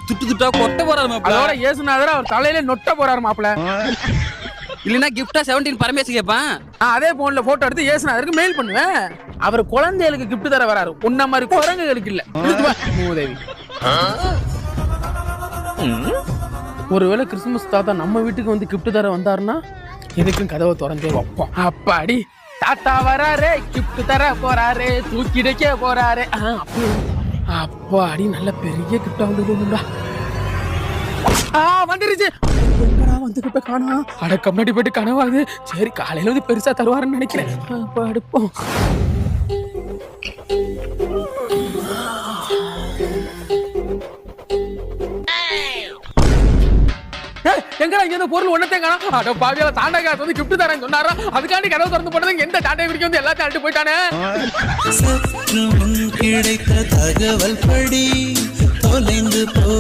துட்டு துட்டா கொட்ட போறாரு மாப்பிள்ள. அதோட ஏசுநாதர் அவர் தலையில நொட்ட போறாரு மாப்பிள்ள. இல்லன்னா கிஃப்டா 17 பரமேசு கேட்பான். அதே போன்ல போட்டோ எடுத்து ஏசுநாதருக்கு மெயில் பண்ணுவேன். அவர் குழந்தைகளுக்கு கிஃப்ட் தர வராரு, உன்ன மாதிரி குரங்குகளுக்கு இல்ல. மூதேவி. ஒருவேளை கிறிஸ்துமஸ் தாத்தா நம்ம வீட்டுக்கு வந்து கிஃப்ட் தர வந்தாருன்னா எதுக்கும் கதவை திறந்தே வைப்போம். அப்பாடி தாத்தா வராரு, கிஃப்ட் தர போறாரு, தூக்கிடைக்க போறாரு. அப்பாடி நல்ல பெரிய கிஃப்டா வந்து வந்துருச்சு. வந்துகிட்ட காணா அடக்க முன்னாடி போயிட்டு கனவாது. சரி காலையில வந்து பெருசா தருவாருன்னு நினைக்கிறேன். அடுப்போம். எங்கடா இங்க பொருள் ஒன்னத்தையும் காணோம். அட பாவியால தாண்டா வந்து கிஃப்ட் தரேன்னு சொன்னாரா, அதுக்காண்டி கதவு திறந்து போனது எந்த டாட்டை வரைக்கும் வந்து எல்லாத்தையும் அழுட்டு போயிட்டானே. கிடைத்த தகவல் படி தொலைந்து போ